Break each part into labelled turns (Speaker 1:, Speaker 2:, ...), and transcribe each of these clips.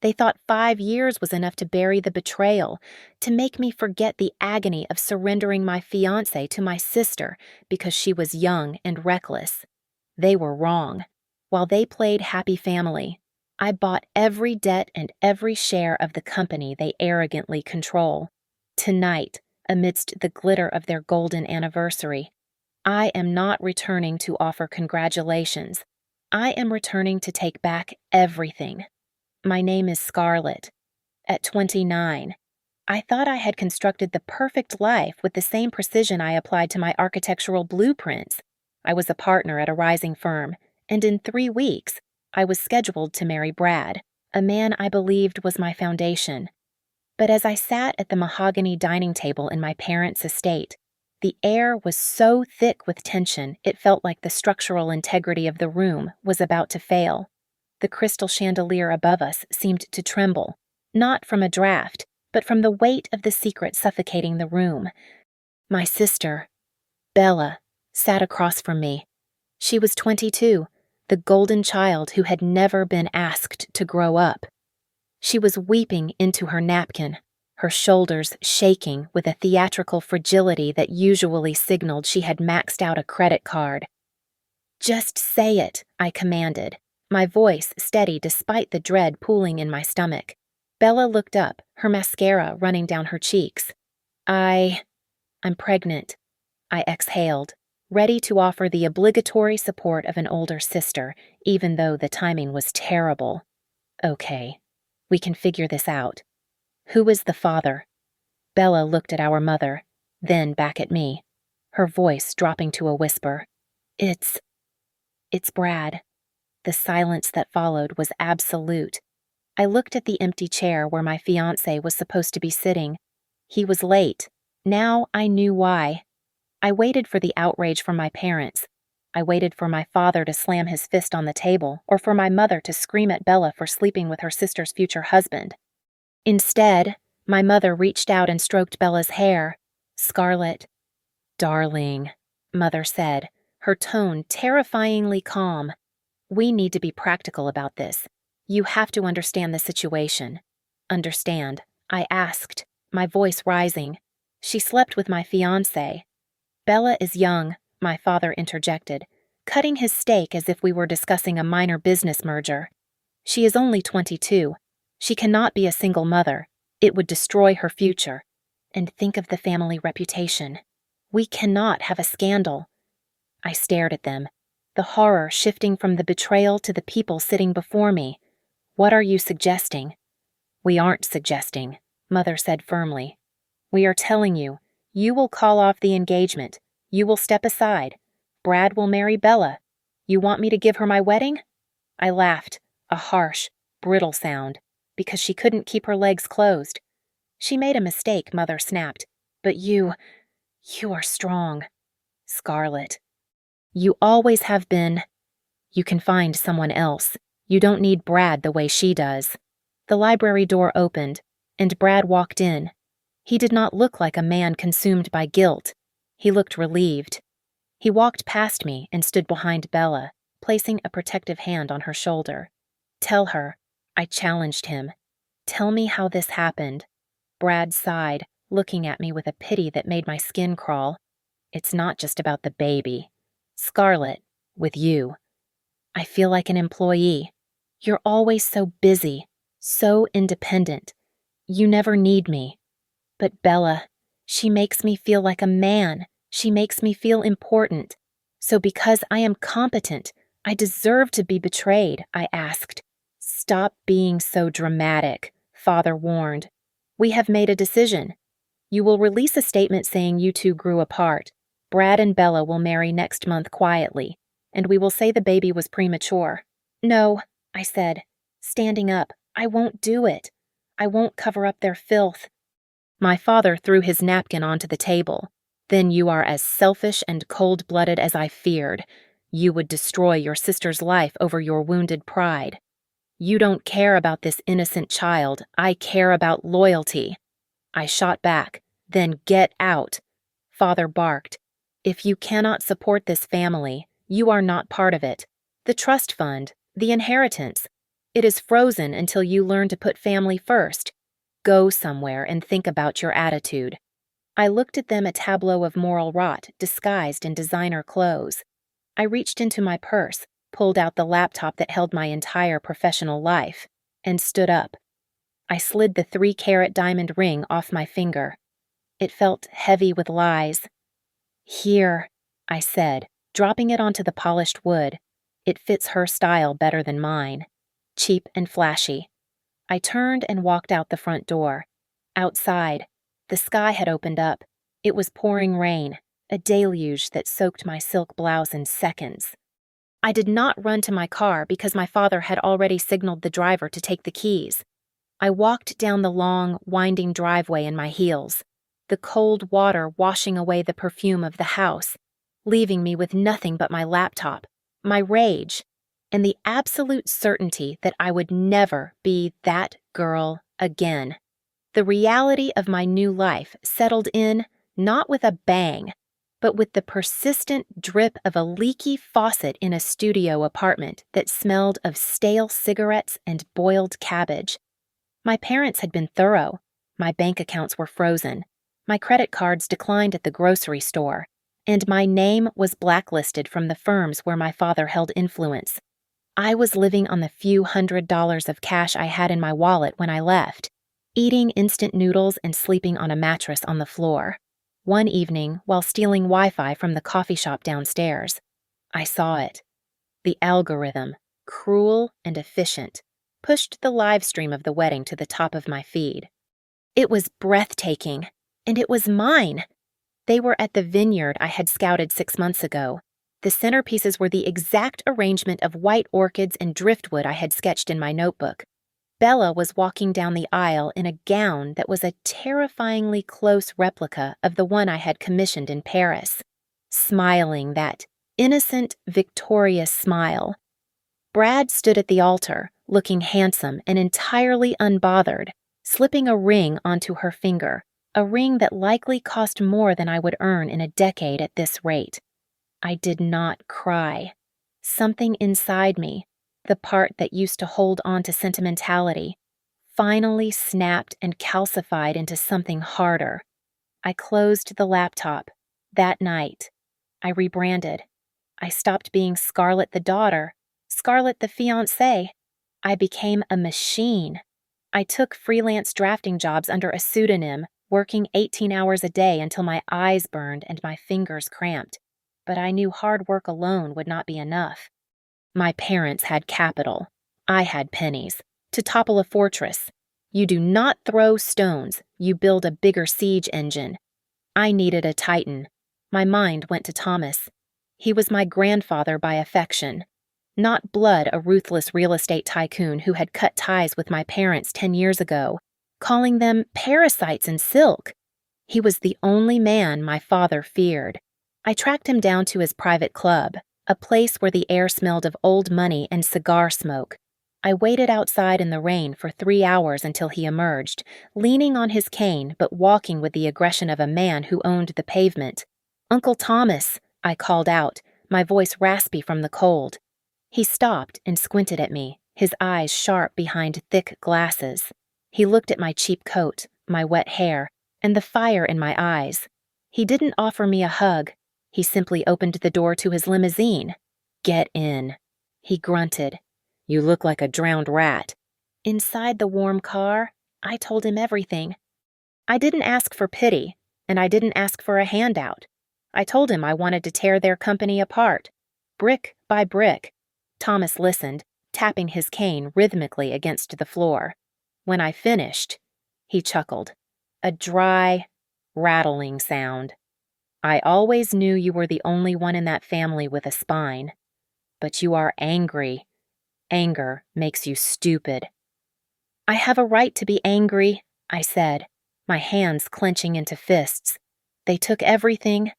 Speaker 1: They thought 5 years was enough to bury the betrayal, to make me forget the agony of surrendering my fiancé to my sister because she was young and reckless. They were wrong. While they played happy family, I bought every debt and every share of the company they arrogantly control. Tonight, amidst the glitter of their golden anniversary, I am not returning to offer congratulations. I am returning to take back everything. My name is Scarlett. At 29, I thought I had constructed the perfect life with the same precision I applied to my architectural blueprints. I was a partner at a rising firm, and in 3 weeks, I was scheduled to marry Brad, a man I believed was my foundation. But as I sat at the mahogany dining table in my parents' estate, the air was so thick with tension it felt like the structural integrity of the room was about to fail. The crystal chandelier above us seemed to tremble, not from a draft, but from the weight of the secret suffocating the room. My sister, Bella, sat across from me. She was 22, the golden child who had never been asked to grow up. She was weeping into her napkin, her shoulders shaking with a theatrical fragility that usually signaled she had maxed out a credit card. "Just say it," I commanded, my voice steady despite the dread pooling in my stomach. Bella looked up, her mascara running down her cheeks. I'm pregnant," I exhaled, ready to offer the obligatory support of an older sister, even though the timing was terrible. "Okay, we can figure this out. Who is the father?" Bella looked at our mother, then back at me, her voice dropping to a whisper. It's Brad." The silence that followed was absolute. I looked at the empty chair where my fiancé was supposed to be sitting. He was late. Now I knew why. I waited for the outrage from my parents. I waited for my father to slam his fist on the table or for my mother to scream at Bella for sleeping with her sister's future husband. Instead, my mother reached out and stroked Bella's hair. "Scarlett." "Darling," Mother said, her tone terrifyingly calm. "We need to be practical about this. You have to understand the situation." "Understand?" I asked, my voice rising. "She slept with my fiancé." "Bella is young," my father interjected, cutting his steak as if we were discussing a minor business merger. "She is only 22. She cannot be a single mother. It would destroy her future. And think of the family reputation. We cannot have a scandal." I stared at them, the horror shifting from the betrayal to the people sitting before me. "What are you suggesting?" "We aren't suggesting," Mother said firmly. "We are telling you, you will call off the engagement. You will step aside. Brad will marry Bella. You want me to give her my wedding?" I laughed, a harsh, brittle sound, because she couldn't keep her legs closed. "She made a mistake," Mother snapped. "But you are strong." "Scarlett. You always have been. You can find someone else. You don't need Brad the way she does." The library door opened, and Brad walked in. He did not look like a man consumed by guilt. He looked relieved. He walked past me and stood behind Bella, placing a protective hand on her shoulder. "Tell her," I challenged him. "Tell me how this happened." Brad sighed, looking at me with a pity that made my skin crawl. "It's not just about the baby. Scarlett, with you. I feel like an employee. You're always so busy, so independent. You never need me. But Bella, she makes me feel like a man. She makes me feel important. So because I am competent, I deserve to be betrayed," I asked. "Stop being so dramatic," Father warned. "We have made a decision. You will release a statement saying you two grew apart. Brad and Bella will marry next month quietly, and we will say the baby was premature." "No," I said, standing up. "I won't do it. I won't cover up their filth." My father threw his napkin onto the table. "Then you are as selfish and cold-blooded as I feared. You would destroy your sister's life over your wounded pride. You don't care about this innocent child. I care about loyalty." I shot back. "Then get out." Father barked. "If you cannot support this family, you are not part of it. The trust fund, the inheritance. It is frozen until you learn to put family first. Go somewhere and think about your attitude. I looked at them, a tableau of moral rot disguised in designer clothes. I reached into my purse, pulled out the laptop that held my entire professional life, and stood up. I slid the 3-carat diamond ring off my finger. It felt heavy with lies. Here, I said, dropping it onto the polished wood. It fits her style better than mine. Cheap and flashy. I turned and walked out the front door. Outside, the sky had opened up. It was pouring rain, a deluge that soaked my silk blouse in seconds. I did not run to my car because my father had already signaled the driver to take the keys. I walked down the long, winding driveway in my heels, the cold water washing away the perfume of the house, leaving me with nothing but my laptop, my rage, and the absolute certainty that I would never be that girl again. The reality of my new life settled in, not with a bang, but with the persistent drip of a leaky faucet in a studio apartment that smelled of stale cigarettes and boiled cabbage. My parents had been thorough. My bank accounts were frozen. My credit cards declined at the grocery store, and my name was blacklisted from the firms where my father held influence. I was living on the few $100s of cash I had in my wallet when I left, eating instant noodles and sleeping on a mattress on the floor. One evening, while stealing Wi-Fi from the coffee shop downstairs, I saw it. The algorithm, cruel and efficient, pushed the live stream of the wedding to the top of my feed. It was breathtaking, and it was mine. They were at the vineyard I had scouted 6 months ago. The centerpieces were the exact arrangement of white orchids and driftwood I had sketched in my notebook. Bella was walking down the aisle in a gown that was a terrifyingly close replica of the one I had commissioned in Paris, smiling that innocent, victorious smile. Brad stood at the altar, looking handsome and entirely unbothered, slipping a ring onto her finger, a ring that likely cost more than I would earn in a decade at this rate. I did not cry. Something inside me, the part that used to hold on to sentimentality, finally snapped and calcified into something harder. I closed the laptop. That night, I rebranded. I stopped being Scarlett the daughter, Scarlett the fiancé. I became a machine. I took freelance drafting jobs under a pseudonym, working 18 hours a day until my eyes burned and my fingers cramped. But I knew hard work alone would not be enough. My parents had capital. I had pennies. To topple a fortress, you do not throw stones, you build a bigger siege engine. I needed a titan. My mind went to Thomas. He was my grandfather by affection. Not blood, a ruthless real estate tycoon who had cut ties with my parents 10 years ago, calling them parasites in silk. He was the only man my father feared. I tracked him down to his private club, a place where the air smelled of old money and cigar smoke. I waited outside in the rain for 3 hours until he emerged, leaning on his cane but walking with the aggression of a man who owned the pavement. "Uncle Thomas," I called out, my voice raspy from the cold. He stopped and squinted at me, his eyes sharp behind thick glasses. He looked at my cheap coat, my wet hair, and the fire in my eyes. He didn't offer me a hug. He simply opened the door to his limousine. "Get in," he grunted. "You look like a drowned rat." Inside the warm car, I told him everything. I didn't ask for pity, and I didn't ask for a handout. I told him I wanted to tear their company apart, brick by brick. Thomas listened, tapping his cane rhythmically against the floor. When I finished, he chuckled. A dry, rattling sound. "I always knew you were the only one in that family with a spine. But you are angry. Anger makes you stupid." "I have a right to be angry," I said, my hands clenching into fists. "They took everything."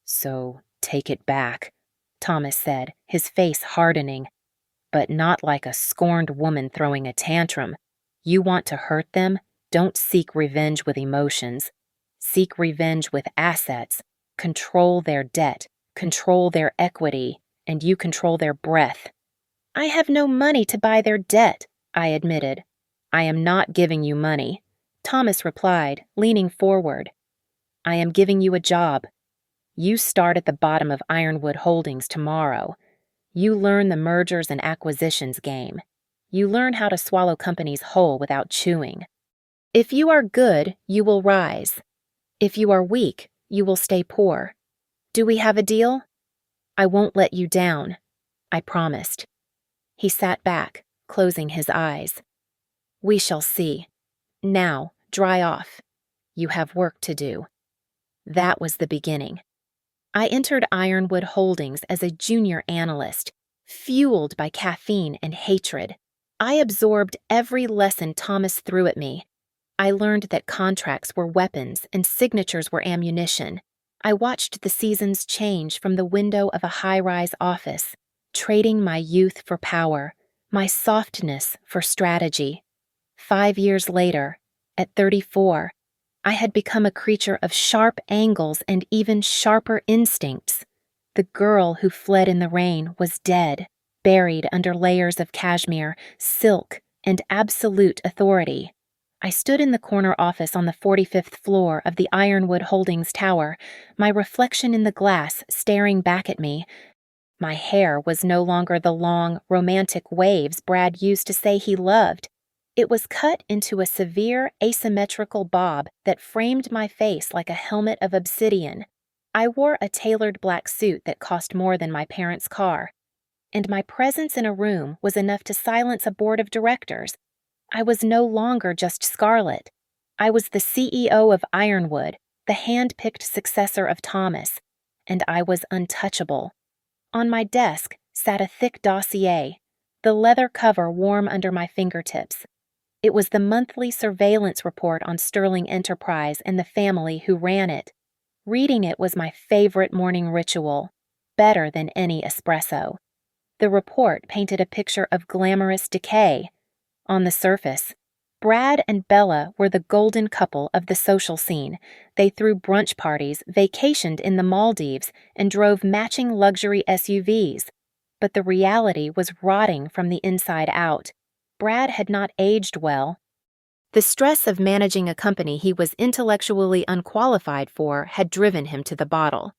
Speaker 1: "So take it back," Thomas said, his face hardening. "But not like a scorned woman throwing a tantrum. You want to hurt them? Don't seek revenge with emotions. Seek revenge with assets. Control their debt, control their equity, and you control their breath." I have no money to buy their debt, I admitted. I am not giving you money, Thomas replied, leaning forward. I am giving you a job. You start at the bottom of Ironwood Holdings tomorrow. You learn the mergers and acquisitions game. You learn how to swallow companies whole without chewing. If you are good, you will rise. If you are weak, you will stay poor. Do we have a deal? I won't let you down, I promised. He sat back, closing his eyes. We shall see. Now, dry off. You have work to do. That was the beginning. I entered Ironwood Holdings as a junior analyst, fueled by caffeine and hatred. I absorbed every lesson Thomas threw at me. I learned that contracts were weapons and signatures were ammunition. I watched the seasons change from the window of a high-rise office, trading my youth for power, my softness for strategy. 5 years later, at 34, I had become a creature of sharp angles and even sharper instincts. The girl who fled in the rain was dead, buried under layers of cashmere, silk, and absolute authority. I stood in the corner office on the 45th floor of the Ironwood Holdings Tower, my reflection in the glass staring back at me. My hair was no longer the long, romantic waves Brad used to say he loved. It was cut into a severe, asymmetrical bob that framed my face like a helmet of obsidian. I wore a tailored black suit that cost more than my parents' car, and my presence in a room was enough to silence a board of directors. I was no longer just Scarlett. I was the CEO of Ironwood, the hand-picked successor of Thomas, and I was untouchable. On my desk sat a thick dossier, the leather cover warm under my fingertips. It was the monthly surveillance report on Sterling Enterprise and the family who ran it. Reading it was my favorite morning ritual, better than any espresso. The report painted a picture of glamorous decay. On the surface, Brad and Bella were the golden couple of the social scene. They threw brunch parties, vacationed in the Maldives, and drove matching luxury SUVs. But the reality was rotting from the inside out. Brad had not aged well. The stress of managing a company he was intellectually unqualified for had driven him to the bottle.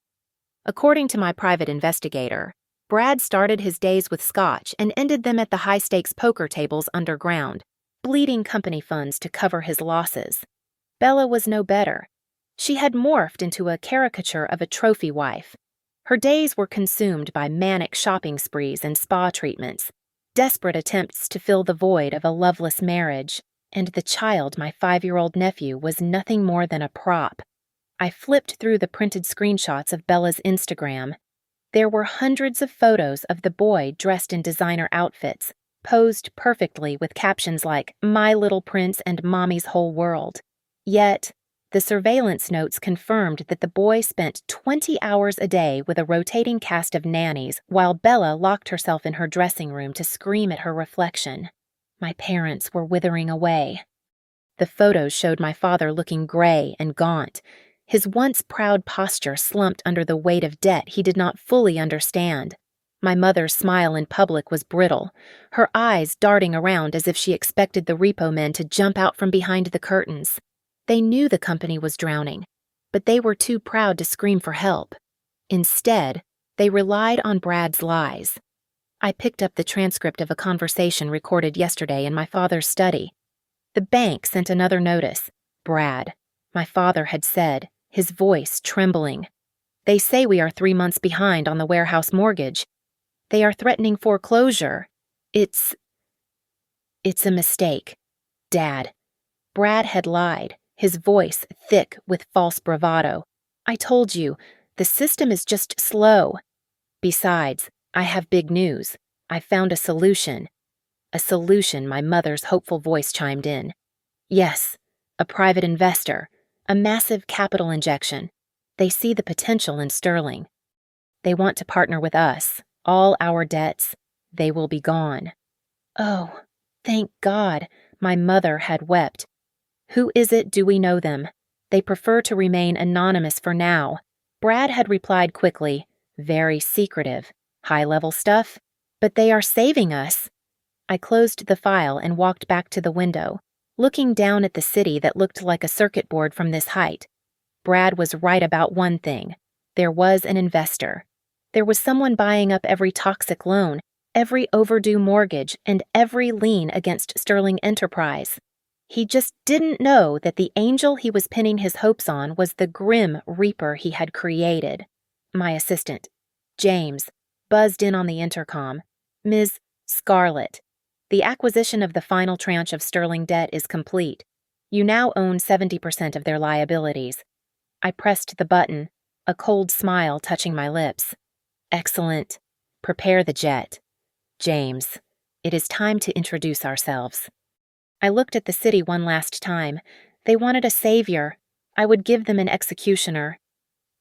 Speaker 1: According to my private investigator, Brad started his days with scotch and ended them at the high-stakes poker tables underground, bleeding company funds to cover his losses. Bella was no better. She had morphed into a caricature of a trophy wife. Her days were consumed by manic shopping sprees and spa treatments, desperate attempts to fill the void of a loveless marriage, and the child, my 5-year-old nephew, was nothing more than a prop. I flipped through the printed screenshots of Bella's Instagram. There were hundreds of photos of the boy dressed in designer outfits, posed perfectly with captions like, "My Little Prince" and "Mommy's Whole World." Yet, the surveillance notes confirmed that the boy spent 20 hours a day with a rotating cast of nannies while Bella locked herself in her dressing room to scream at her reflection. My parents were withering away. The photos showed my father looking gray and gaunt, his once proud posture slumped under the weight of debt he did not fully understand. My mother's smile in public was brittle, her eyes darting around as if she expected the repo men to jump out from behind the curtains. They knew the company was drowning, but they were too proud to scream for help. Instead, they relied on Brad's lies. I picked up the transcript of a conversation recorded yesterday in my father's study. The bank sent another notice. Brad, my father had said, his voice trembling. They say we are 3 months behind on the warehouse mortgage. They are threatening foreclosure. It's a mistake. Dad. Brad had lied, his voice thick with false bravado. I told you, the system is just slow. Besides, I have big news. I found a solution. A solution, my mother's hopeful voice chimed in. Yes, a private investor, a massive capital injection. They see the potential in Sterling. They want to partner with us. All our debts. They will be gone. Oh, thank God, my mother had wept. Who is it? Do we know them? They prefer to remain anonymous for now. Brad had replied quickly, very secretive. High-level stuff? But they are saving us. I closed the file and walked back to the window, looking down at the city that looked like a circuit board from this height. Brad was right about one thing. There was an investor. There was someone buying up every toxic loan, every overdue mortgage, and every lien against Sterling Enterprise. He just didn't know that the angel he was pinning his hopes on was the grim reaper he had created. My assistant, James, buzzed in on the intercom. Ms. Scarlett, the acquisition of the final tranche of Sterling debt is complete. You now own 70% of their liabilities. I pressed the button, a cold smile touching my lips. Excellent. Prepare the jet. James, it is time to introduce ourselves. I looked at the city one last time. They wanted a savior. I would give them an executioner.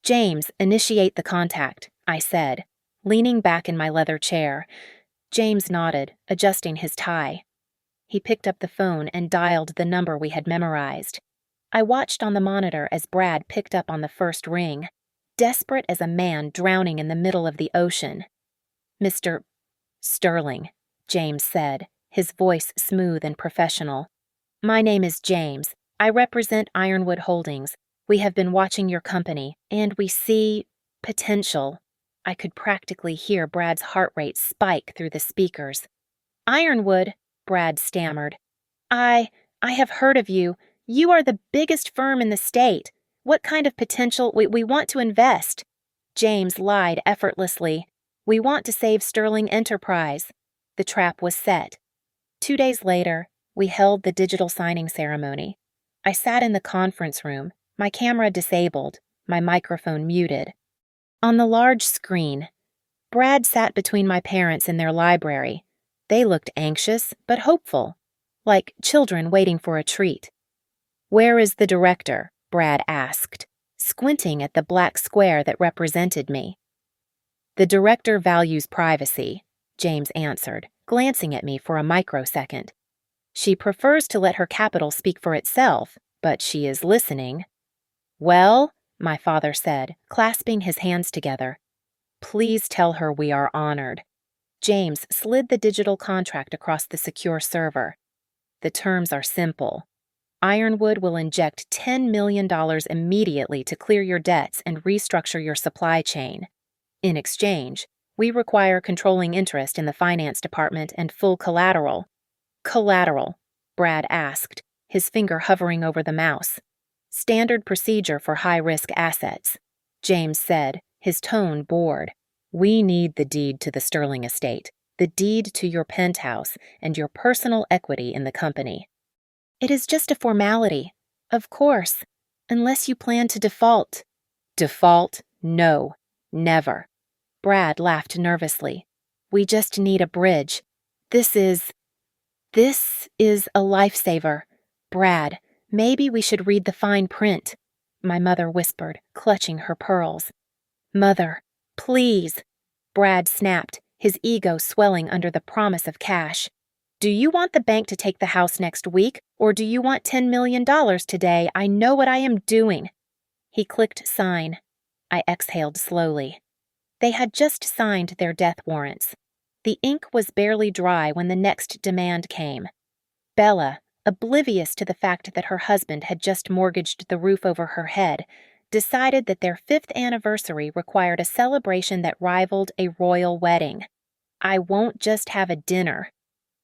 Speaker 1: James, initiate the contact, I said, leaning back in my leather chair. James nodded, adjusting his tie. He picked up the phone and dialed the number we had memorized. I watched on the monitor as Brad picked up on the first ring, desperate as a man drowning in the middle of the ocean. Mr. Sterling, James said, his voice smooth and professional. My name is James. I represent Ironwood Holdings. We have been watching your company, and we see potential. I could practically hear Brad's heart rate spike through the speakers. Ironwood, Brad stammered. I have heard of you. You are the biggest firm in the state. What kind of potential? We want to invest. James lied effortlessly. We want to save Sterling Enterprise. The trap was set. 2 days later, we held the digital signing ceremony. I sat in the conference room, my camera disabled, my microphone muted. On the large screen, Brad sat between my parents in their library. They looked anxious but hopeful, like children waiting for a treat. Where is the director? Brad asked, squinting at the black square that represented me. The director values privacy, James answered, glancing at me for a microsecond. She prefers to let her capital speak for itself, but she is listening. Well, my father said, clasping his hands together. Please tell her we are honored. James slid the digital contract across the secure server. The terms are simple. Ironwood will inject $10 million immediately to clear your debts and restructure your supply chain. In exchange, we require controlling interest in the finance department and full collateral. Collateral, Brad asked, his finger hovering over the mouse. Standard procedure for high-risk assets, James said, his tone bored. We need the deed to the Sterling estate, the deed to your penthouse, and your personal equity in the company. It is just a formality, of course, unless you plan to default. Default? No, never. Brad laughed nervously. We just need a bridge. This is a lifesaver. Brad, maybe we should read the fine print, my mother whispered, clutching her pearls. Mother, please. Brad snapped, his ego swelling under the promise of cash. Do you want the bank to take the house next week, or do you want $10 million today? I know what I am doing. He clicked sign. I exhaled slowly. They had just signed their death warrants. The ink was barely dry when the next demand came. Bella, oblivious to the fact that her husband had just mortgaged the roof over her head, decided that their 5th anniversary required a celebration that rivaled a royal wedding. I won't just have a dinner.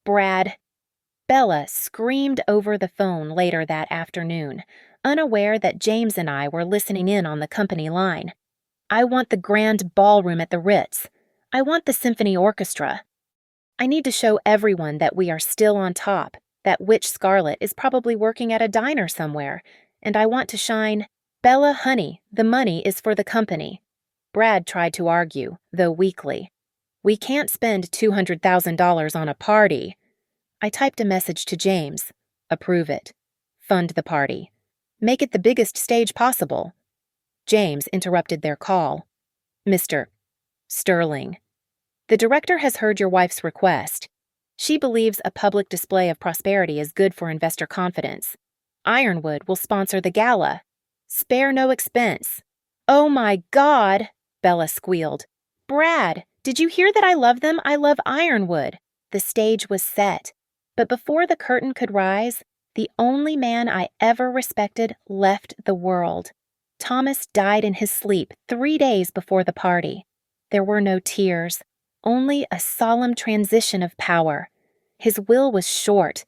Speaker 1: Brad. Bella screamed over the phone later that afternoon, unaware that James and I were listening in on the company line. I want the grand ballroom at the Ritz. I want the symphony orchestra. I need to show everyone that we are still on top, that Witch Scarlet is probably working at a diner somewhere, and I want to shine. Bella, honey, the money is for the company. Brad tried to argue, though weakly. We can't spend $200,000 on a party. I typed a message to James. Approve it. Fund the party. Make it the biggest stage possible. James interrupted their call. Mr. Sterling. The director has heard your wife's request. She believes a public display of prosperity is good for investor confidence. Ironwood will sponsor the gala. Spare no expense. Oh my God, Bella squealed. Brad, Did you hear that I love them? I love Ironwood. The stage was set. But before the curtain could rise, the only man I ever respected left the world. Thomas died in his sleep 3 days before the party. There were no tears, only a solemn transition of power. His will was short.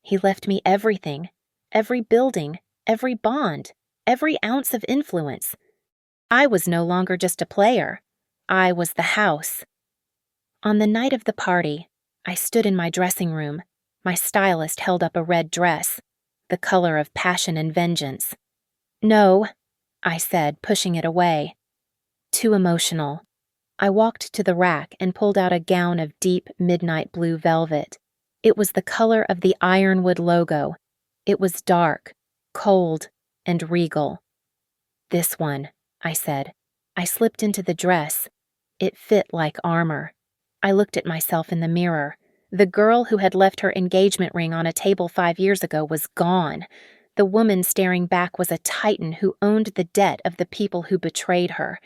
Speaker 1: He left me everything, every building, every bond, every ounce of influence. I was no longer just a player. I was the house. On the night of the party, I stood in my dressing room. My stylist held up a red dress, the color of passion and vengeance. "No," I said, pushing it away. Too emotional. I walked to the rack and pulled out a gown of deep midnight blue velvet. It was the color of the Ironwood logo. It was dark, cold, and regal. "This one," I said. I slipped into the dress. It fit like armor. I looked at myself in the mirror. The girl who had left her engagement ring on a table 5 years ago was gone. The woman staring back was a titan who owned the debt of the people who betrayed her.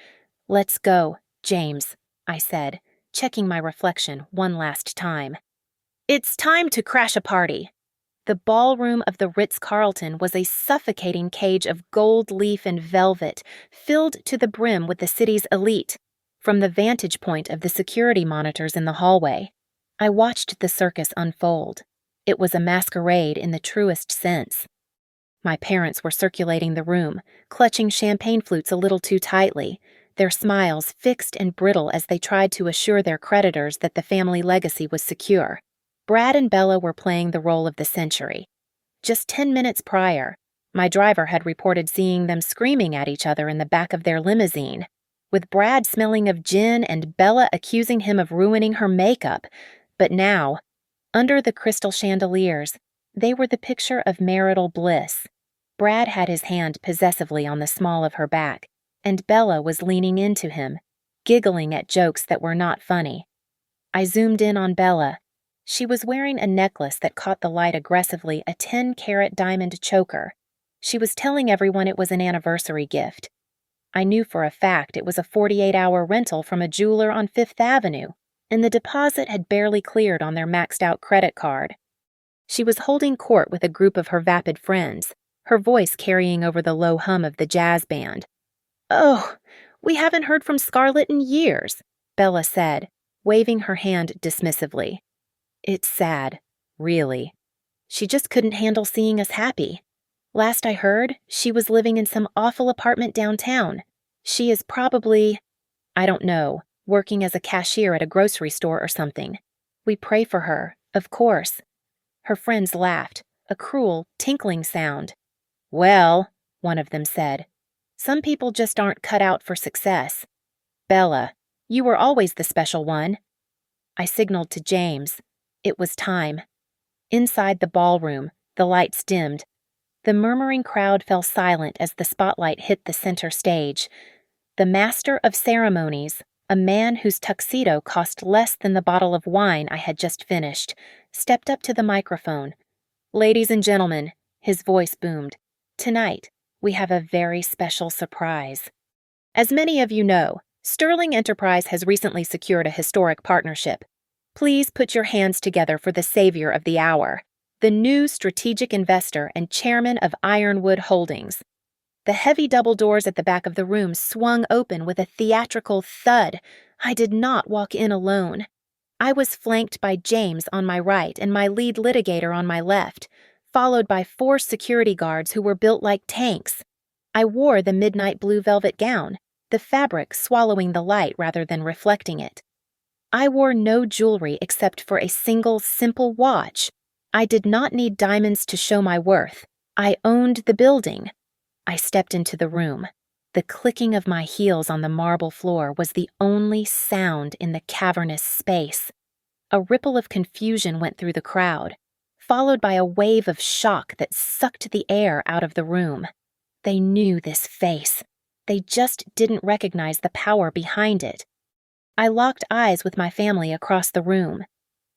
Speaker 1: "Let's go, James," I said, checking my reflection one last time. "It's time to crash a party." The ballroom of the Ritz-Carlton was a suffocating cage of gold leaf and velvet, filled to the brim with the city's elite. From the vantage point of the security monitors in the hallway, I watched the circus unfold. It was a masquerade in the truest sense. My parents were circulating the room, clutching champagne flutes a little too tightly, their smiles fixed and brittle as they tried to assure their creditors that the family legacy was secure. Brad and Bella were playing the role of the century. Just 10 minutes prior, my driver had reported seeing them screaming at each other in the back of their limousine, with Brad smelling of gin and Bella accusing him of ruining her makeup. But now, under the crystal chandeliers, they were the picture of marital bliss. Brad had his hand possessively on the small of her back, and Bella was leaning into him, giggling at jokes that were not funny. I zoomed in on Bella. She was wearing a necklace that caught the light aggressively, a 10-carat diamond choker. She was telling everyone it was an anniversary gift. I knew for a fact it was a 48-hour rental from a jeweler on Fifth Avenue, and the deposit had barely cleared on their maxed-out credit card. She was holding court with a group of her vapid friends, her voice carrying over the low hum of the jazz band. "Oh, we haven't heard from Scarlett in years," Bella said, waving her hand dismissively. "It's sad, really. She just couldn't handle seeing us happy. Last I heard, she was living in some awful apartment downtown. She is probably, I don't know, working as a cashier at a grocery store or something. We pray for her, of course." Her friends laughed, a cruel, tinkling sound. "Well," one of them said, "some people just aren't cut out for success. Bella, you were always the special one." I signaled to James. It was time. Inside the ballroom, the lights dimmed. The murmuring crowd fell silent as the spotlight hit the center stage. The master of ceremonies, a man whose tuxedo cost less than the bottle of wine I had just finished, stepped up to the microphone. "Ladies and gentlemen," his voice boomed, "tonight we have a very special surprise. As many of you know, Sterling Enterprise has recently secured a historic partnership. Please put your hands together for the savior of the hour, the new strategic investor and chairman of Ironwood Holdings." The heavy double doors at the back of the room swung open with a theatrical thud. I did not walk in alone. I was flanked by James on my right and my lead litigator on my left, followed by 4 security guards who were built like tanks. I wore the midnight blue velvet gown, the fabric swallowing the light rather than reflecting it. I wore no jewelry except for a single, simple watch. I did not need diamonds to show my worth. I owned the building. I stepped into the room. The clicking of my heels on the marble floor was the only sound in the cavernous space. A ripple of confusion went through the crowd, followed by a wave of shock that sucked the air out of the room. They knew this face. They just didn't recognize the power behind it. I locked eyes with my family across the room.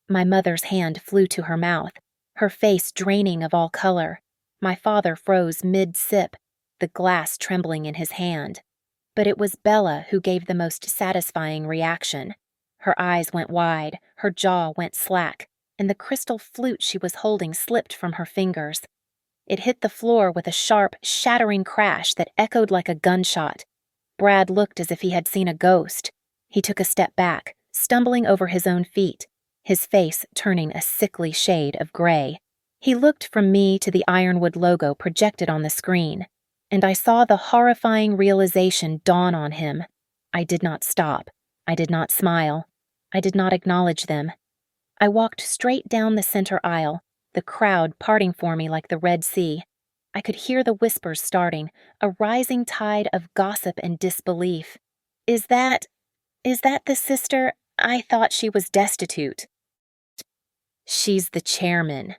Speaker 1: My mother's hand flew to her mouth, her face draining of all color. My father froze mid-sip, the glass trembling in his hand. But it was Bella who gave the most satisfying reaction. Her eyes went wide, her jaw went slack, and the crystal flute she was holding slipped from her fingers. It hit the floor with a sharp, shattering crash that echoed like a gunshot. Brad looked as if he had seen a ghost. He took a step back, stumbling over his own feet, his face turning a sickly shade of gray. He looked from me to the Ironwood logo projected on the screen, and I saw the horrifying realization dawn on him. I did not stop. I did not smile. I did not acknowledge them. I walked straight down the center aisle, the crowd parting for me like the Red Sea. I could hear the whispers starting, a rising tide of gossip and disbelief. Is that the sister? I thought she was destitute. She's the chairman.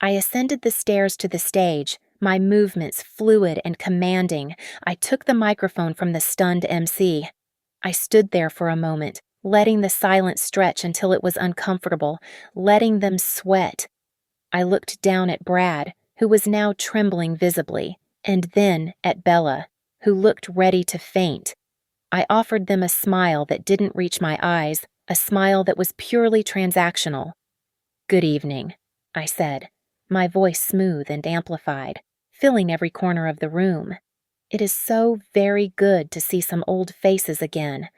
Speaker 1: I ascended the stairs to the stage, my movements fluid and commanding. I took the microphone from the stunned MC. I stood there for a moment, letting the silence stretch until it was uncomfortable, letting them sweat. I looked down at Brad, who was now trembling visibly, and then at Bella, who looked ready to faint. I offered them a smile that didn't reach my eyes, a smile that was purely transactional. "Good evening," I said, my voice smooth and amplified, filling every corner of the room. It is so very good to see some old faces again.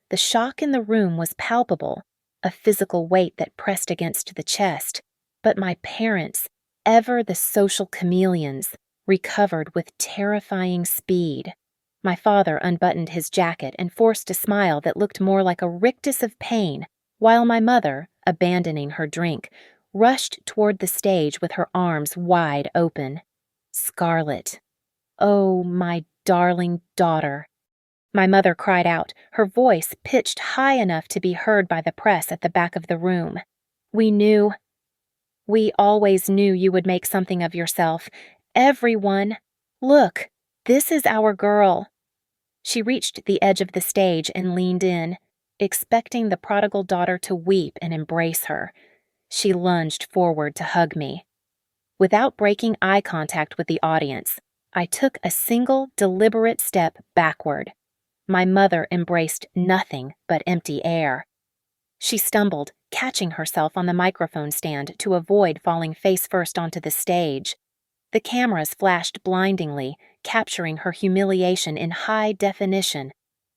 Speaker 1: The shock in the room was palpable, a physical weight that pressed against the chest. But my parents, ever the social chameleons, recovered with terrifying speed. My father unbuttoned his jacket and forced a smile that looked more like a rictus of pain, while my mother, abandoning her drink, rushed toward the stage with her arms wide open. Scarlett. Oh, my darling daughter. My mother cried out, her voice pitched high enough to be heard by the press at the back of the room. We always knew you would make something of yourself. Everyone, look, this is our girl." She reached the edge of the stage and leaned in, expecting the prodigal daughter to weep and embrace her. She lunged forward to hug me. Without breaking eye contact with the audience, I took a single, deliberate step backward. My mother embraced nothing but empty air. She stumbled, catching herself on the microphone stand to avoid falling face first onto the stage. The cameras flashed blindingly, capturing her humiliation in high definition.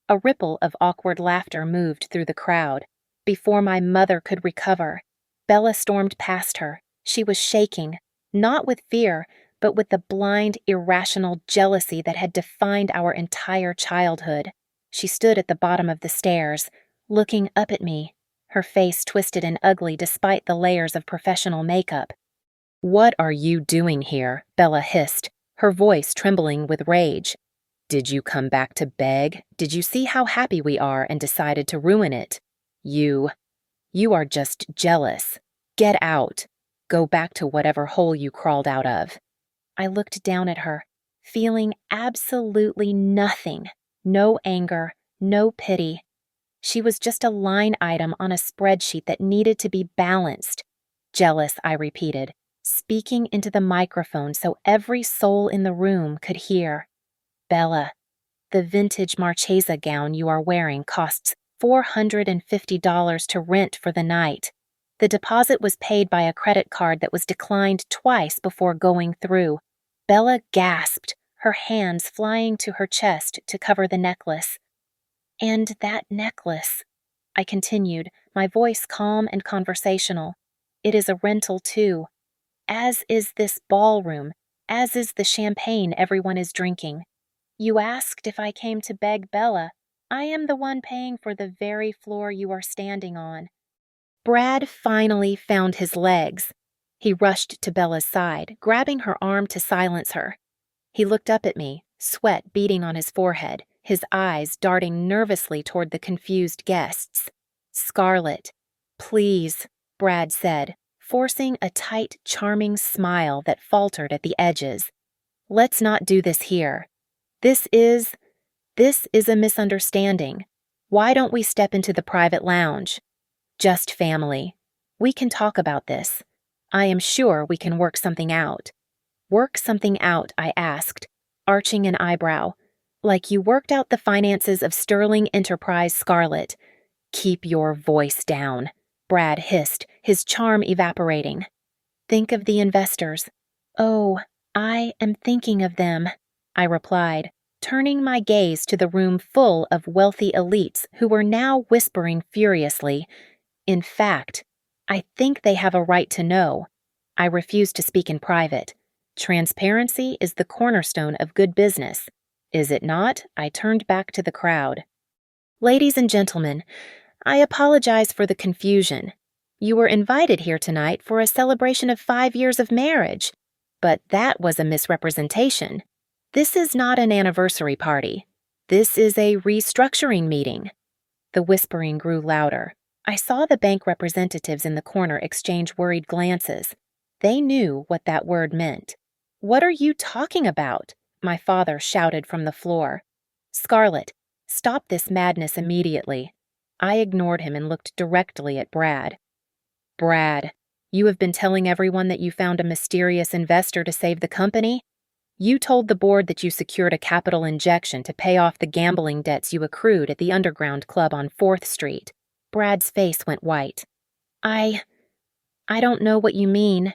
Speaker 1: A ripple of awkward laughter moved through the crowd. Before my mother could recover, Bella stormed past her. She was shaking, not with fear, but with the blind, irrational jealousy that had defined our entire childhood. She stood at the bottom of the stairs, looking up at me, her face twisted and ugly despite the layers of professional makeup. "What are you doing here?" Bella hissed, her voice trembling with rage. "Did you come back to beg? Did you see how happy we are and decided to ruin it? You are just jealous. Get out. Go back to whatever hole you crawled out of." I looked down at her, feeling absolutely nothing. No anger, no pity. She was just a line item on a spreadsheet that needed to be balanced. "Jealous," I repeated, speaking into the microphone so every soul in the room could hear. "Bella, the vintage Marchesa gown you are wearing costs $450 to rent for the night. The deposit was paid by a credit card that was declined twice before going through." Bella gasped, her hands flying to her chest to cover the necklace. "And that necklace," I continued, my voice calm and conversational. "It is a rental too. As is this ballroom, as is the champagne everyone is drinking. You asked if I came to beg Bella. I am the one paying for the very floor you are standing on." Brad finally found his legs. He rushed to Bella's side, grabbing her arm to silence her. He looked up at me, sweat beading on his forehead, his eyes darting nervously toward the confused guests. "Scarlett, please," Brad said, forcing a tight, charming smile that faltered at the edges. "Let's not do this here. This is a misunderstanding. Why don't we step into the private lounge? Just family. We can talk about this. I am sure we can work something out." "Work something out?" I asked, arching an eyebrow. "Like you worked out the finances of Sterling Enterprise, Scarlett. Keep your voice down, Brad hissed, his charm evaporating. Think of the investors. Oh, I am thinking of them, I replied, turning my gaze to the room full of wealthy elites who were now whispering furiously. In fact, I think they have a right to know. I refuse to speak in private. Transparency is the cornerstone of good business. Is it not? I turned back to the crowd. Ladies and gentlemen, I apologize for the confusion. You were invited here tonight for a celebration of 5 years of marriage, but that was a misrepresentation. This is not an anniversary party. This is a restructuring meeting. The whispering grew louder. I saw the bank representatives in the corner exchange worried glances. They knew what that word meant. What are you talking about? My father shouted from the floor. Scarlett, stop this madness immediately. I ignored him and looked directly at Brad. Brad, you have been telling everyone that you found a mysterious investor to save the company? You told the board that you secured a capital injection to pay off the gambling debts you accrued at the underground club on 4th Street. Brad's face went white. I don't know what you mean.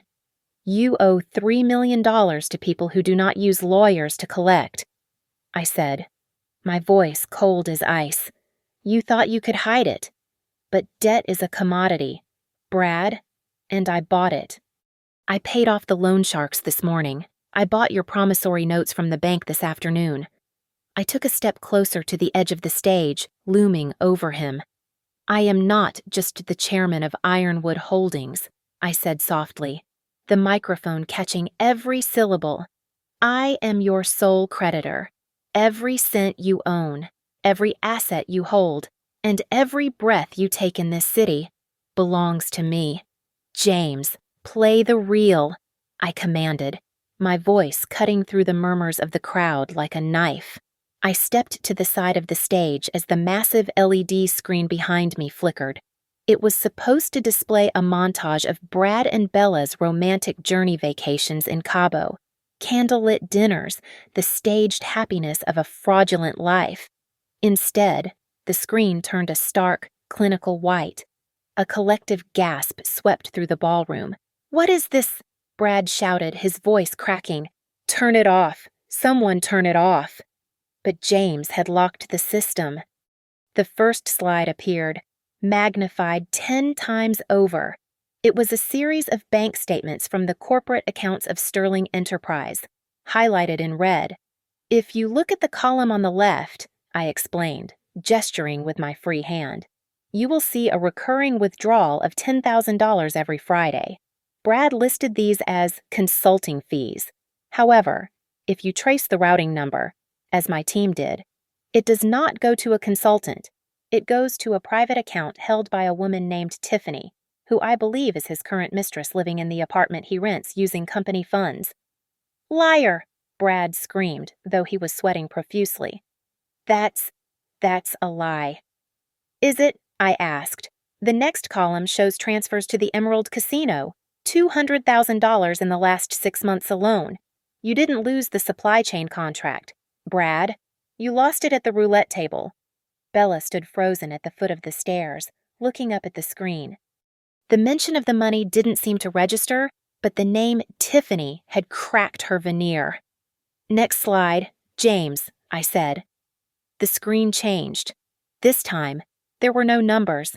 Speaker 1: You owe $3 million to people who do not use lawyers to collect, I said, my voice cold as ice. You thought you could hide it. But debt is a commodity, Brad, and I bought it. I paid off the loan sharks this morning. I bought your promissory notes from the bank this afternoon. I took a step closer to the edge of the stage, looming over him. I am not just the chairman of Ironwood Holdings, I said softly, the microphone catching every syllable. I am your sole creditor. Every cent you own, every asset you hold, and every breath you take in this city belongs to me. James, play the reel, I commanded, my voice cutting through the murmurs of the crowd like a knife. I stepped to the side of the stage as the massive LED screen behind me flickered. It was supposed to display a montage of Brad and Bella's romantic journey vacations in Cabo, candlelit dinners, the staged happiness of a fraudulent life. Instead, the screen turned a stark, clinical white. A collective gasp swept through the ballroom. What is this? Brad shouted, his voice cracking. Turn it off. Someone turn it off. But James had locked the system. The first slide appeared, magnified 10 times over. It was a series of bank statements from the corporate accounts of Sterling Enterprise, highlighted in red. If you look at the column on the left, I explained, gesturing with my free hand, you will see a recurring withdrawal of $10,000 every Friday. Brad listed these as consulting fees. However, if you trace the routing number, as my team did, it does not go to a consultant. It goes to a private account held by a woman named Tiffany, who I believe is his current mistress living in the apartment he rents using company funds. Liar! Brad screamed, though he was sweating profusely. That's a lie. Is it? I asked. The next column shows transfers to the Emerald Casino, $200,000 in the last 6 months alone. You didn't lose the supply chain contract, Brad. You lost it at the roulette table. Bella stood frozen at the foot of the stairs, looking up at the screen. The mention of the money didn't seem to register, but the name Tiffany had cracked her veneer. Next slide, James, I said. The screen changed. This time, there were no numbers.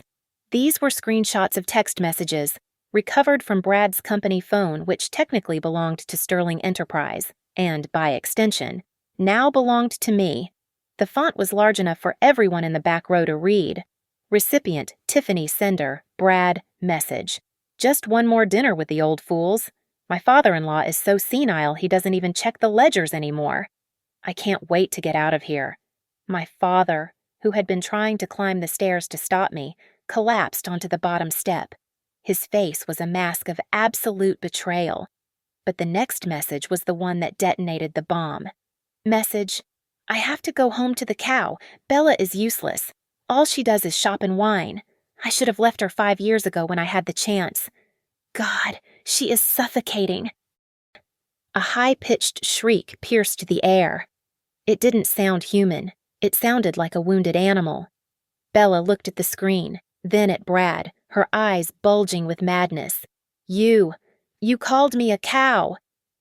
Speaker 1: These were screenshots of text messages, recovered from Brad's company phone, which technically belonged to Sterling Enterprise, and, by extension, now belonged to me. The font was large enough for everyone in the back row to read. Recipient, Tiffany Sender, Brad, message. Just one more dinner with the old fools. My father-in-law is so senile he doesn't even check the ledgers anymore. I can't wait to get out of here. My father, who had been trying to climb the stairs to stop me, collapsed onto the bottom step. His face was a mask of absolute betrayal. But the next message was the one that detonated the bomb. Message, I have to go home to the cow. Bella is useless. All she does is shop and whine. I should have left her 5 years ago when I had the chance. God, she is suffocating. A high-pitched shriek pierced the air. It didn't sound human. It sounded like a wounded animal. Bella looked at the screen, then at Brad, her eyes bulging with madness. You called me a cow!"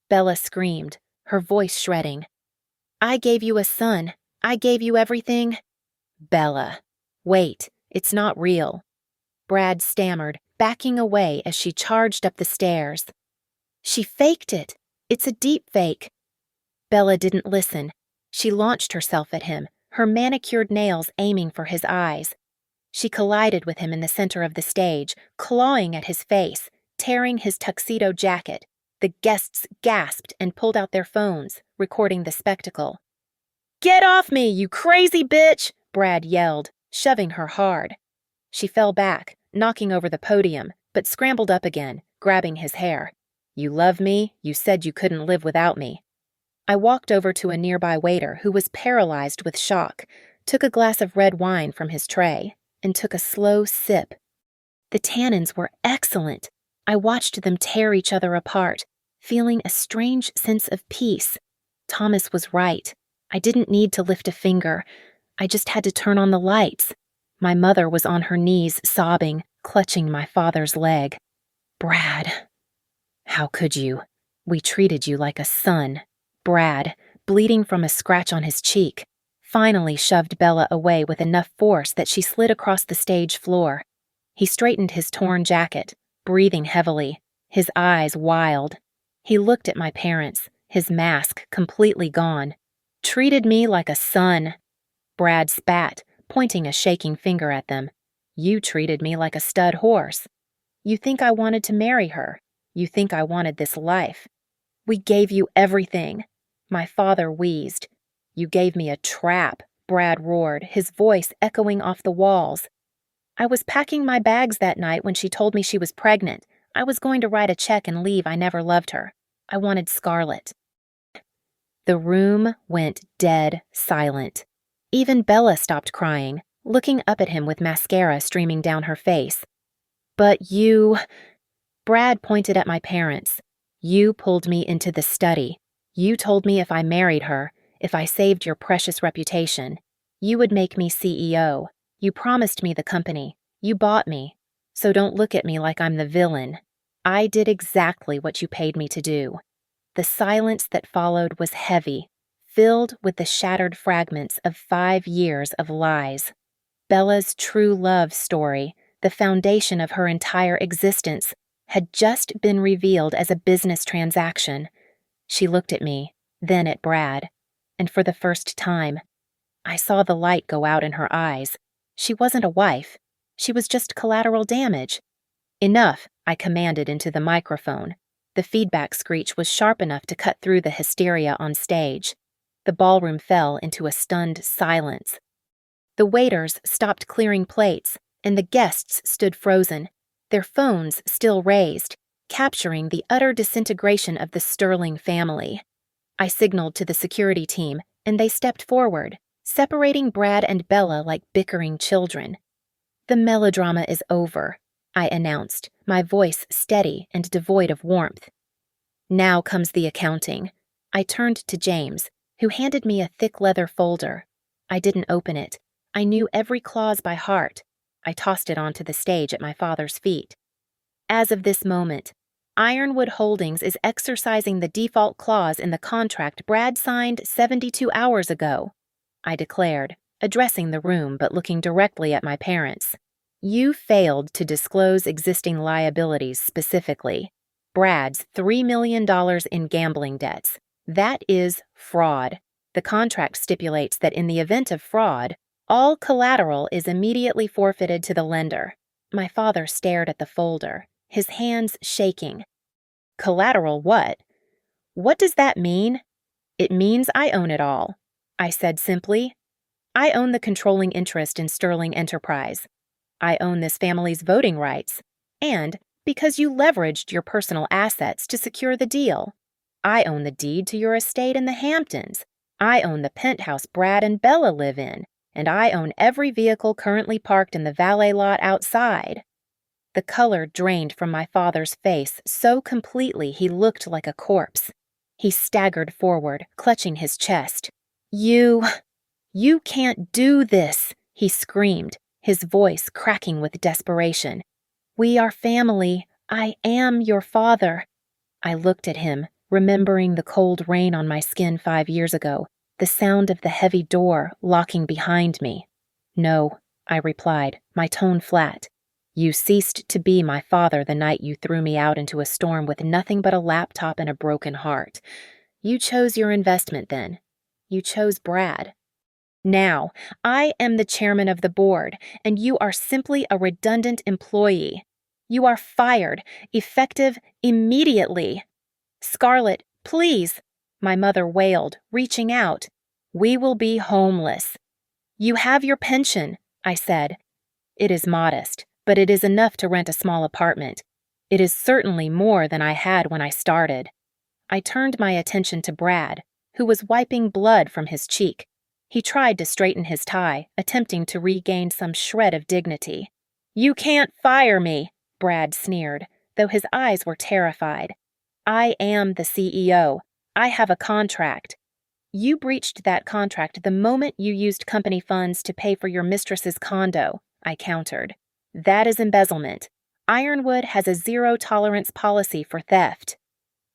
Speaker 1: Bella screamed, her voice shredding. "I gave you a son. I gave you everything." "Bella, wait, it's not real." Brad stammered, backing away as she charged up the stairs. "She faked it. It's a deep fake." Bella didn't listen. She launched herself at him, her manicured nails aiming for his eyes. She collided with him in the center of the stage, clawing at his face, tearing his tuxedo jacket. The guests gasped and pulled out their phones, recording the spectacle. "Get off me, you crazy bitch!" Brad yelled, shoving her hard. She fell back, knocking over the podium, but scrambled up again, grabbing his hair. "You love me? You said you couldn't live without me." I walked over to a nearby waiter who was paralyzed with shock, took a glass of red wine from his tray, and took a slow sip. The tannins were excellent. I watched them tear each other apart, feeling a strange sense of peace. Thomas was right. I didn't need to lift a finger. I just had to turn on the lights. My mother was on her knees, sobbing, clutching my father's leg. "Brad, how could you? We treated you like a son." Brad, bleeding from a scratch on his cheek, finally shoved Bella away with enough force that she slid across the stage floor. He straightened his torn jacket, breathing heavily, his eyes wild. He looked at my parents, his mask completely gone. "Treated me like a son." Brad spat, pointing a shaking finger at them. "You treated me like a stud horse. You think I wanted to marry her. You think I wanted this life. We gave you everything." My father wheezed. "You gave me a trap," Brad roared, his voice echoing off the walls. "I was packing my bags that night when she told me she was pregnant. I was going to write a check and leave. I never loved her. I wanted Scarlett." The room went dead silent. Even Bella stopped crying, looking up at him with mascara streaming down her face. "But you—" Brad pointed at my parents. "You pulled me into the study. You told me if I married her, if I saved your precious reputation, you would make me CEO. You promised me the company. You bought me. So don't look at me like I'm the villain. I did exactly what you paid me to do." The silence that followed was heavy, filled with the shattered fragments of 5 years of lies. Bella's true love story, the foundation of her entire existence, had just been revealed as a business transaction. She looked at me, then at Brad, and for the first time, I saw the light go out in her eyes. She wasn't a wife. She was just collateral damage. "Enough," I commanded into the microphone. The feedback screech was sharp enough to cut through the hysteria on stage. The ballroom fell into a stunned silence. The waiters stopped clearing plates, and the guests stood frozen, their phones still raised, capturing the utter disintegration of the Sterling family. I signaled to the security team, and they stepped forward, separating Brad and Bella like bickering children. "The melodrama is over," I announced, my voice steady and devoid of warmth. "Now comes the accounting." I turned to James, who handed me a thick leather folder. I didn't open it. I knew every clause by heart. I tossed it onto the stage at my father's feet. "As of this moment, Ironwood Holdings is exercising the default clause in the contract Brad signed 72 hours ago," I declared, addressing the room but looking directly at my parents. "You failed to disclose existing liabilities specifically. Brad's $3 million in gambling debts. That is fraud. The contract stipulates that in the event of fraud, all collateral is immediately forfeited to the lender." My father stared at the folder, his hands shaking. "Collateral what? What does that mean?" "It means I own it all," I said simply. "I own the controlling interest in Sterling Enterprise. I own this family's voting rights. And because you leveraged your personal assets to secure the deal. I own the deed to your estate in the Hamptons. I own the penthouse Brad and Bella live in. And I own every vehicle currently parked in the valet lot outside." The color drained from my father's face so completely he looked like a corpse. He staggered forward, clutching his chest. You can't do this," he screamed, his voice cracking with desperation. "We are family. I am your father." I looked at him, remembering the cold rain on my skin 5 years ago, the sound of the heavy door locking behind me. "No," I replied, my tone flat. "You ceased to be my father the night you threw me out into a storm with nothing but a laptop and a broken heart. You chose your investment then. You chose Brad. Now, I am the chairman of the board, and you are simply a redundant employee. You are fired, effective immediately." "Scarlett, please," my mother wailed, reaching out. "We will be homeless." "You have your pension," I said. "It is modest, but it is enough to rent a small apartment. It is certainly more than I had when I started." I turned my attention to Brad, who was wiping blood from his cheek. He tried to straighten his tie, attempting to regain some shred of dignity. "You can't fire me," Brad sneered, though his eyes were terrified. "I am the CEO. I have a contract." "You breached that contract the moment you used company funds to pay for your mistress's condo," I countered. "That is embezzlement. Ironwood has a zero-tolerance policy for theft."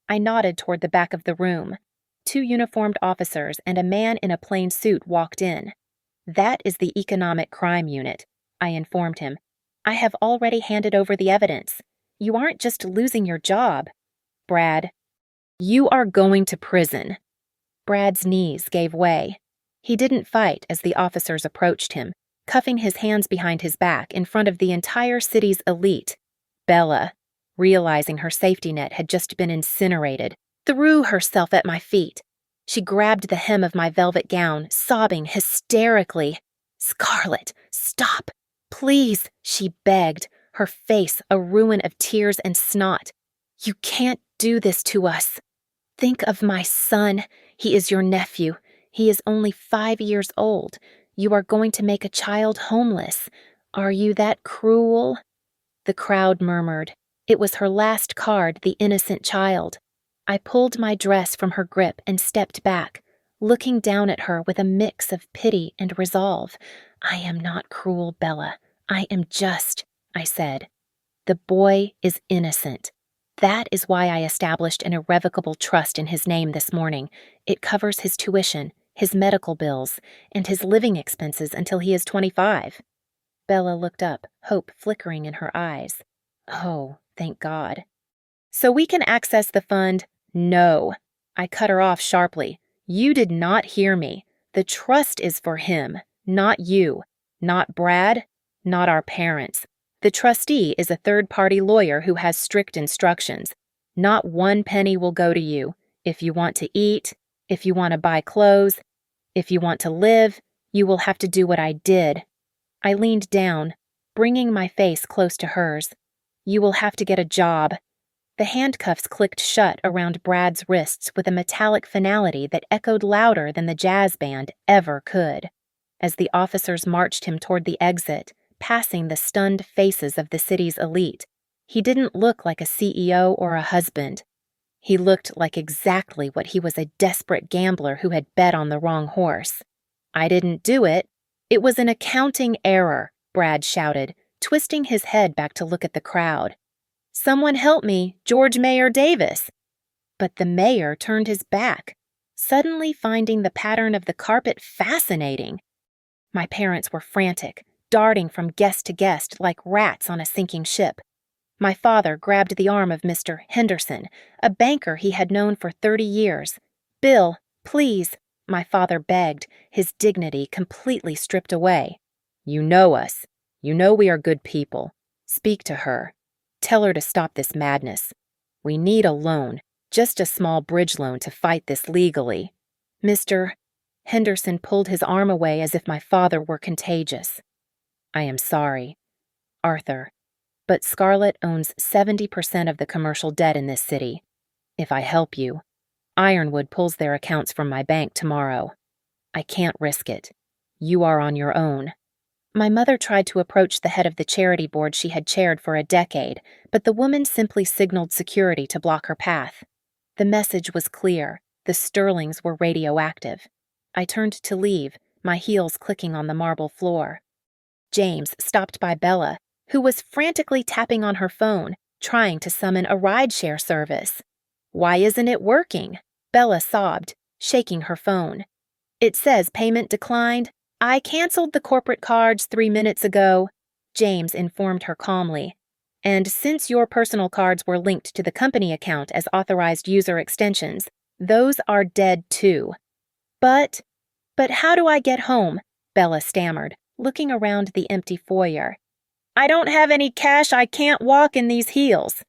Speaker 1: I nodded toward the back of the room. 2 uniformed officers and a man in a plain suit walked in. "That is the Economic Crime Unit," I informed him. "I have already handed over the evidence. You aren't just losing your job. Brad, you are going to prison." Brad's knees gave way. He didn't fight as the officers approached him, cuffing his hands behind his back in front of the entire city's elite. Bella, realizing her safety net had just been incinerated, threw herself at my feet. She grabbed the hem of my velvet gown, sobbing hysterically. "Scarlett, stop! Please," she begged, her face a ruin of tears and snot. "You can't do this to us. Think of my son. He is your nephew. He is only 5 years old. You are going to make a child homeless. Are you that cruel?" The crowd murmured. It was her last card, the innocent child. I pulled my dress from her grip and stepped back, looking down at her with a mix of pity and resolve. "I am not cruel, Bella. I am just," I said. "The boy is innocent. That is why I established an irrevocable trust in his name this morning. It covers his tuition, his medical bills, and his living expenses until he is 25. Bella looked up, hope flickering in her eyes. "Oh, thank God." "So we can access the fund?" "No." I cut her off sharply. "You did not hear me. The trust is for him, not you, not Brad, not our parents. The trustee is a third-party lawyer who has strict instructions. Not 1 penny will go to you. If you want to eat, if you want to buy clothes, if you want to live, you will have to do what I did." I leaned down, bringing my face close to hers. "You will have to get a job." The handcuffs clicked shut around Brad's wrists with a metallic finality that echoed louder than the jazz band ever could. As the officers marched him toward the exit, passing the stunned faces of the city's elite, he didn't look like a CEO or a husband. He looked like exactly what he was, a desperate gambler who had bet on the wrong horse. "I didn't do it. It was an accounting error," Brad shouted, twisting his head back to look at the crowd. "Someone help me, George Mayor Davis." But the mayor turned his back, suddenly finding the pattern of the carpet fascinating. My parents were frantic, darting from guest to guest like rats on a sinking ship. My father grabbed the arm of Mr. Henderson, a banker he had known for 30 years. "Bill, please," my father begged, his dignity completely stripped away. "You know us. You know we are good people. Speak to her. Tell her to stop this madness. We need a loan, just a small bridge loan to fight this legally." "Mr. Henderson pulled his arm away as if my father were contagious. "I am sorry, Arthur, but Scarlett owns 70% of the commercial debt in this city. If I help you, Ironwood pulls their accounts from my bank tomorrow. I can't risk it. You are on your own." My mother tried to approach the head of the charity board she had chaired for a decade, but the woman simply signaled security to block her path. The message was clear. The Sterlings were radioactive. I turned to leave, my heels clicking on the marble floor. James stopped by Bella, who was frantically tapping on her phone, trying to summon a rideshare service. "Why isn't it working?" Bella sobbed, shaking her phone. "It says payment declined. I canceled the corporate cards 3 minutes ago," James informed her calmly. "And since your personal cards were linked to the company account as authorized user extensions, those are dead too." But how do I get home?" Bella stammered, looking around the empty foyer. "I don't have any cash. I can't walk in these heels."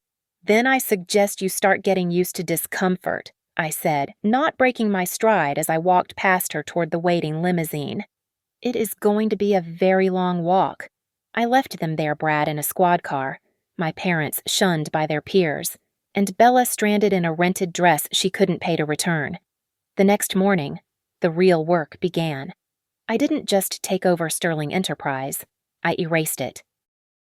Speaker 1: "Then I suggest you start getting used to discomfort," I said, not breaking my stride as I walked past her toward the waiting limousine. "It is going to be a very long walk." I left them there, Brad, in a squad car, my parents shunned by their peers, and Bella stranded in a rented dress she couldn't pay to return. The next morning, the real work began. I didn't just take over Sterling Enterprise, I erased it.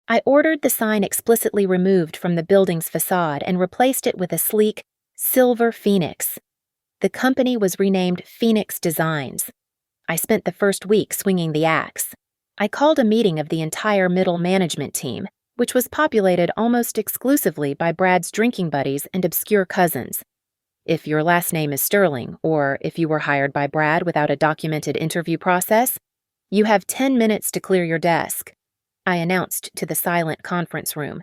Speaker 1: I ordered the sign explicitly removed from the building's facade and replaced it with a sleek, silver phoenix. The company was renamed Phoenix Designs. I spent the first week swinging the axe. I called a meeting of the entire middle management team, which was populated almost exclusively by Brad's drinking buddies and obscure cousins. If your last name is Sterling, or if you were hired by Brad without a documented interview process, you have 10 minutes to clear your desk, I announced to the silent conference room.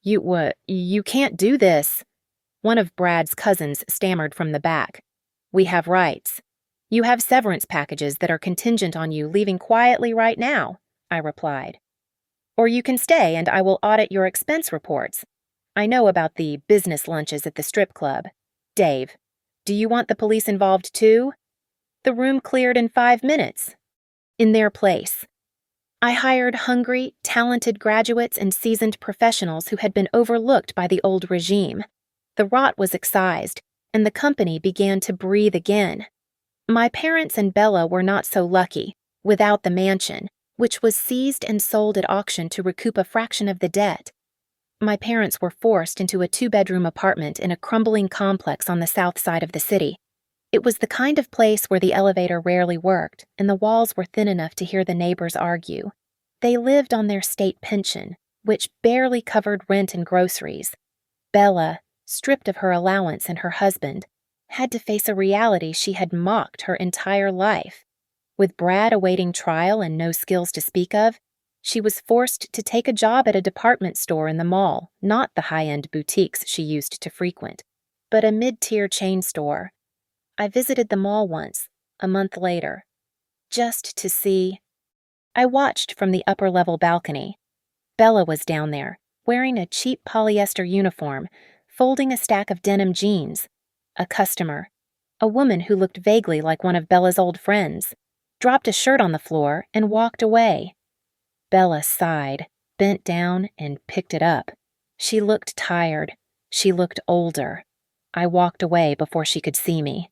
Speaker 1: You can't do this." One of Brad's cousins stammered from the back. "We have rights. You have severance packages that are contingent on you leaving quietly right now," I replied. "Or you can stay and I will audit your expense reports. I know about the business lunches at the strip club. Dave, do you want the police involved too?" The room cleared in 5 minutes. In their place, I hired hungry, talented graduates and seasoned professionals who had been overlooked by the old regime. The rot was excised, and the company began to breathe again. My parents and Bella were not so lucky, without the mansion, which was seized and sold at auction to recoup a fraction of the debt. My parents were forced into a 2-bedroom apartment in a crumbling complex on the south side of the city. It was the kind of place where the elevator rarely worked, and the walls were thin enough to hear the neighbors argue. They lived on their state pension, which barely covered rent and groceries. Bella, stripped of her allowance and her husband, had to face a reality she had mocked her entire life. With Brad awaiting trial and no skills to speak of, she was forced to take a job at a department store in the mall, not the high-end boutiques she used to frequent, but a mid-tier chain store. I visited the mall once, a month later, just to see. I watched from the upper-level balcony. Bella was down there, wearing a cheap polyester uniform, folding a stack of denim jeans. A customer, a woman who looked vaguely like one of Bella's old friends, dropped a shirt on the floor and walked away. Bella sighed, bent down, and picked it up. She looked tired. She looked older. I walked away before she could see me.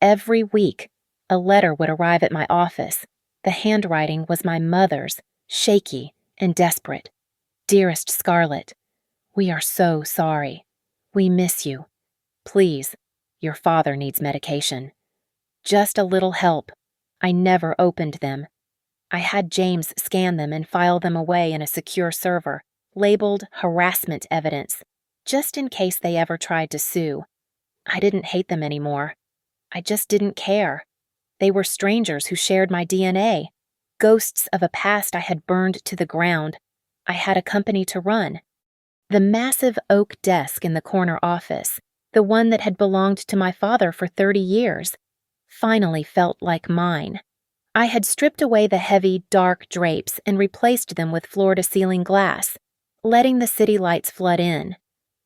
Speaker 1: Every week, a letter would arrive at my office. The handwriting was my mother's, shaky and desperate. "Dearest Scarlett, we are so sorry. We miss you. Please, your father needs medication. Just a little help." I never opened them. I had James scan them and file them away in a secure server, labeled harassment evidence, just in case they ever tried to sue. I didn't hate them anymore. I just didn't care. They were strangers who shared my DNA, ghosts of a past I had burned to the ground. I had a company to run. The massive oak desk in the corner office, the one that had belonged to my father for 30 years, finally felt like mine. I had stripped away the heavy, dark drapes and replaced them with floor-to-ceiling glass, letting the city lights flood in.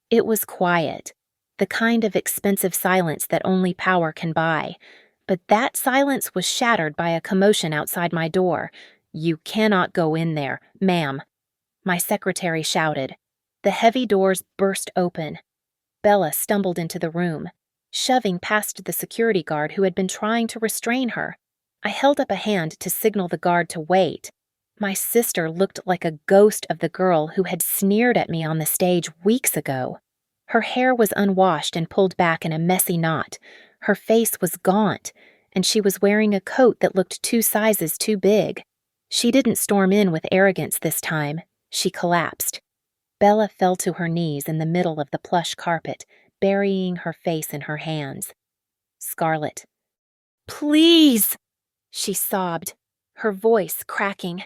Speaker 1: It was quiet, the kind of expensive silence that only power can buy. But that silence was shattered by a commotion outside my door. "You cannot go in there, ma'am," my secretary shouted. The heavy doors burst open. Bella stumbled into the room, shoving past the security guard who had been trying to restrain her. I held up a hand to signal the guard to wait. My sister looked like a ghost of the girl who had sneered at me on the stage weeks ago. Her hair was unwashed and pulled back in a messy knot. Her face was gaunt, and she was wearing a coat that looked 2 sizes too big. She didn't storm in with arrogance this time. She collapsed. Bella fell to her knees in the middle of the plush carpet, burying her face in her hands. Scarlet. "Please!" she sobbed, her voice cracking.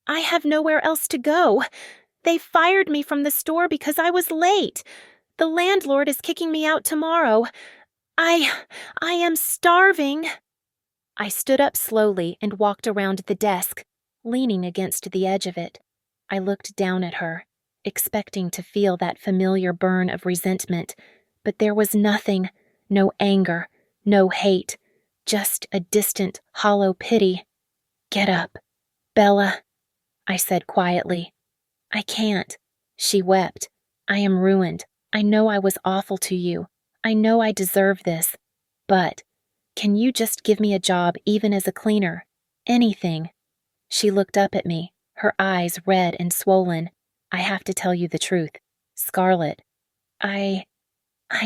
Speaker 1: "I have nowhere else to go. They fired me from the store because I was late. The landlord is kicking me out tomorrow. I am starving." I stood up slowly and walked around the desk, leaning against the edge of it. I looked down at her, expecting to feel that familiar burn of resentment, but there was nothing, no anger, no hate, just a distant, hollow pity. "Get up, Bella," I said quietly. "I can't." She wept. "I am ruined. I know I was awful to you. I know I deserve this. But can you just give me a job even as a cleaner? Anything." She looked up at me, her eyes red and swollen. "I have to tell you the truth, Scarlet. I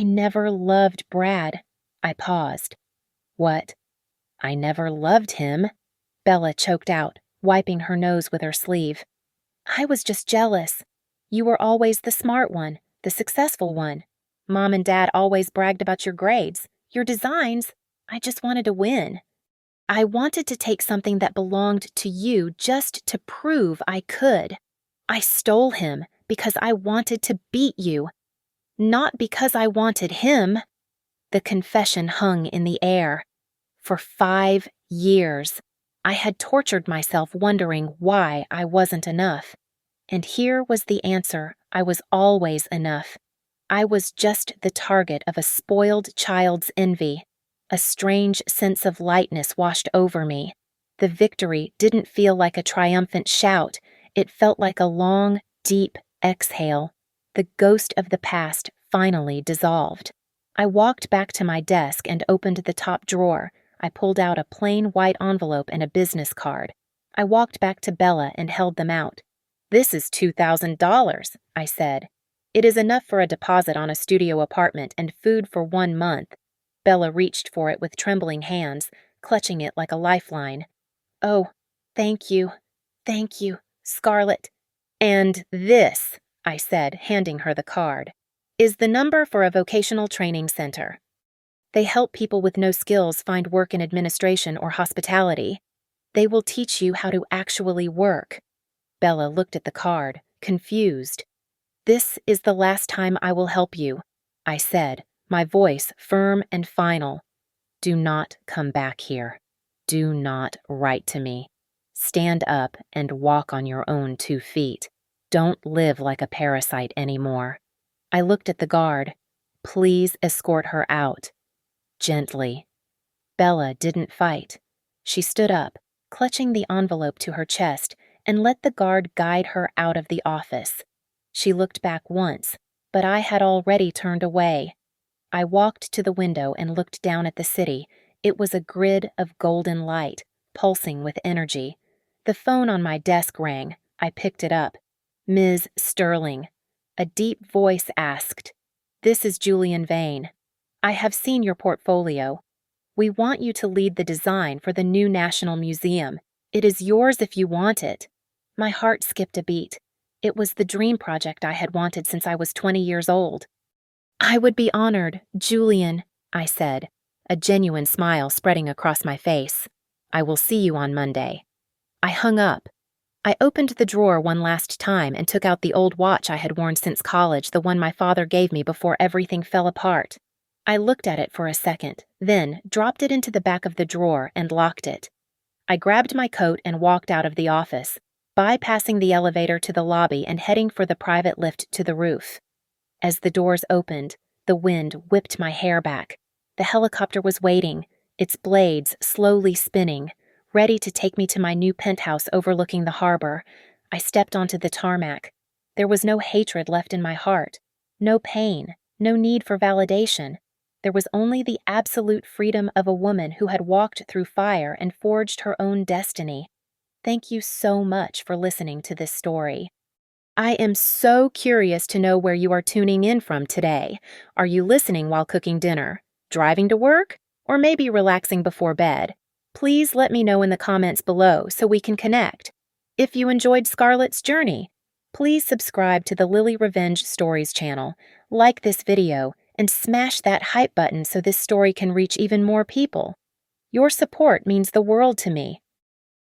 Speaker 1: never loved Brad." I paused. "What? I never loved him?" Bella choked out, wiping her nose with her sleeve. "I was just jealous. You were always the smart one, the successful one. Mom and Dad always bragged about your grades, your designs. I just wanted to win. I wanted to take something that belonged to you just to prove I could. I stole him because I wanted to beat you, not because I wanted him." The confession hung in the air. For 5 years, I had tortured myself wondering why I wasn't enough. And here was the answer: I was always enough. I was just the target of a spoiled child's envy. A strange sense of lightness washed over me. The victory didn't feel like a triumphant shout. It felt like a long, deep exhale. The ghost of the past finally dissolved. I walked back to my desk and opened the top drawer. I pulled out a plain white envelope and a business card. I walked back to Bella and held them out. "This is $2,000, I said. "It is enough for a deposit on a studio apartment and food for 1 month. Bella reached for it with trembling hands, clutching it like a lifeline. "Oh, thank you, Scarlet." "And this," I said, handing her the card, "is the number for a vocational training center. They help people with no skills find work in administration or hospitality. They will teach you how to actually work." Bella looked at the card, confused. "This is the last time I will help you," I said, my voice firm and final. "Do not come back here. Do not write to me. Stand up and walk on your own 2 feet. Don't live like a parasite anymore." I looked at the guard. "Please escort her out." Gently. Bella didn't fight. She stood up, clutching the envelope to her chest, and let the guard guide her out of the office. She looked back once, but I had already turned away. I walked to the window and looked down at the city. It was a grid of golden light, pulsing with energy. The phone on my desk rang. I picked it up. "Ms. Sterling." A deep voice asked, "This is Julian Vane. I have seen your portfolio. We want you to lead the design for the new National Museum. It is yours if you want it." My heart skipped a beat. It was the dream project I had wanted since I was 20 years old. "I would be honored, Julian," I said, a genuine smile spreading across my face. "I will see you on Monday." I hung up. I opened the drawer one last time and took out the old watch I had worn since college, the one my father gave me before everything fell apart. I looked at it for a second, then dropped it into the back of the drawer and locked it. I grabbed my coat and walked out of the office, bypassing the elevator to the lobby and heading for the private lift to the roof. As the doors opened, the wind whipped my hair back. The helicopter was waiting, its blades slowly spinning, ready to take me to my new penthouse overlooking the harbor. I stepped onto the tarmac. There was no hatred left in my heart, no pain, no need for validation. There was only the absolute freedom of a woman who had walked through fire and forged her own destiny. Thank you so much for listening to this story. I am so curious to know where you are tuning in from today. Are you listening while cooking dinner, driving to work, or maybe relaxing before bed? Please let me know in the comments below so we can connect. If you enjoyed Scarlett's journey, please subscribe to the Lily Revenge Stories channel, like this video, and smash that hype button so this story can reach even more people. Your support means the world to me.